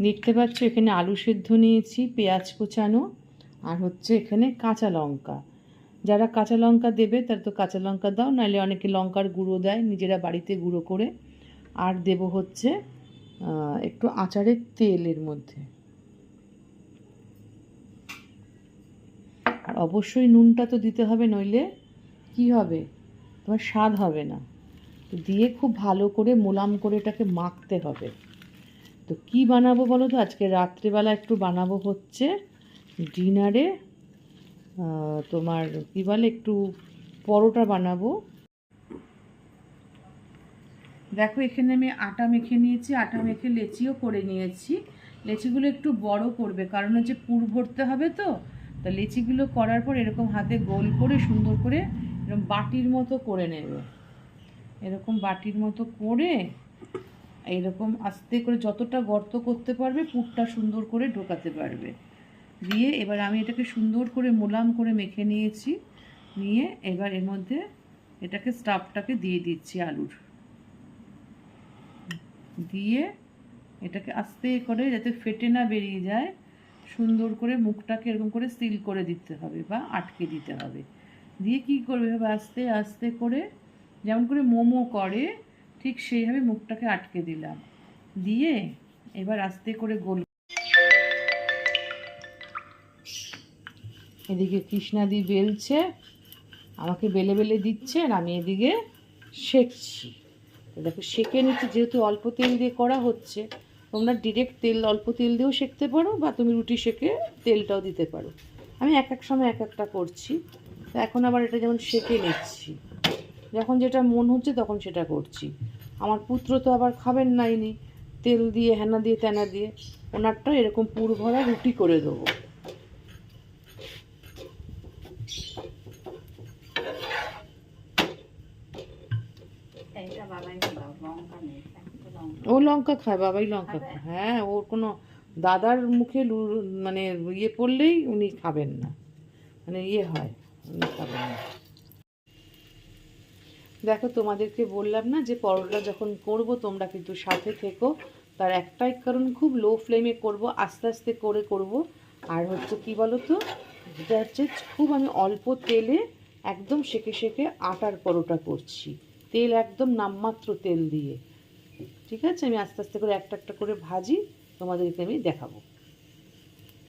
দেখতে পাচ্ছ এখানে আলু সেদ্ধ নিয়েছি, পেঁয়াজ কোচানো, আর হচ্ছে এখানে কাঁচা লঙ্কা। যারা কাঁচা লঙ্কা দেবে তারা তো কাঁচা লঙ্কা দাও, নাহলে অনেকে লঙ্কার গুঁড়ো দেয় নিজেরা বাড়িতে গুঁড়ো করে। আর দেব হচ্ছে একটু আচারের তেল এর মধ্যে। আর অবশ্যই নুনটা তো দিতে হবে, নইলে কি হবে, তোমার স্বাদ হবে না। তো দিয়ে খুব ভালো করে মোলাম করে এটাকে মাখতে হবে। তো কি বানাবো বলো তো, আজকে রাত্রেবেলা একটু বানাবো হচ্ছে ডিনারে তোমার কী বলে, একটু পরোটা বানাবো। দেখো এখানে আমি আটা মেখে নিয়েছি, আটা মেখে লেচিও করে নিয়েছি। লেচিগুলো একটু বড় করবে, কারণ হচ্ছে পুর ভরতে হবে তো। তো লেচিগুলো করার পর এরকম হাতে গোল করে সুন্দর করে এরকম বাটির মতো করে নেবে। এরকম বাটির মতো করে এইরকম আস্তে করে যতটা গর্ত করতে পারবে পুরটা সুন্দর করে ঢোকাতে পারবে। দিয়ে এবার আমি এটাকে সুন্দর করে মোলাম করে মেখে নিয়েছি। নিয়ে এবার এর মধ্যে এটাকে স্টাফটাকে দিয়ে দিচ্ছি আলুর। দিয়ে এটাকে আস্তে করে যাতে ফেটে না বেরিয়ে যায়, সুন্দর করে মুখটাকে এরকম করে সিল করে দিতে হবে বা আটকে দিতে হবে। দিয়ে কি করবে, এভাবে আস্তে আস্তে করে যেমন করে মোমো করে ঠিক সেইভাবে মুখটাকে আটকে দিলাম। দিয়ে এবার আস্তে করে গোল। এদিকে কৃষ্ণাদি বেলছে, আমাকে বেলে বেলে দিচ্ছে, আর আমি এদিকে সেঁকছি। দেখো সেঁকে নিচ্ছি, যেহেতু অল্প তেল দিয়ে করা হচ্ছে। তোমরা ডিরেক্ট তেল অল্প তেল দিয়েও সেঁকতে পারো, বা তুমি রুটি সেঁকে তেলটাও দিতে পারো। আমি এক এক সময় এক একটা করছি। তো এখন আবার এটা যেমন সেঁকে নিচ্ছি, যখন যেটা মন হচ্ছে তখন সেটা করছি। আমার পুত্র তো আবার খাবেন নাইনি তেল দিয়ে হেনা দিয়ে তেনা দিয়ে, ওনারটা এরকম পুর ভরা রুটি করে দেবো। ও লঙ্কা খায়, বাবাই লঙ্কা খায়। হ্যাঁ, ওর কোনো দাদার মুখে মানে ইয়ে পড়লেই উনি খাবেন না, মানে ইয়ে হয়, উনি খাবেন না। দেখো তোমাদেরকে বললাম না যে পরোটা যখন করব তোমরা কিন্তু সাথে থেকো। তার একটাই কারণ, খুব লো ফ্লেমে করব, আস্তে আস্তে করে করব। আর হচ্ছে কি বলো তো, এটা হচ্ছে খুব আমি অল্প তেলে একদম সেঁকে সেঁকে আটার পরোটা করছি, তেল একদম নামমাত্র তেল দিয়ে। ঠিক আছে, আমি আস্তে আস্তে করে একটা একটা করে ভাজি, তোমাদেরকে আমি দেখাবো।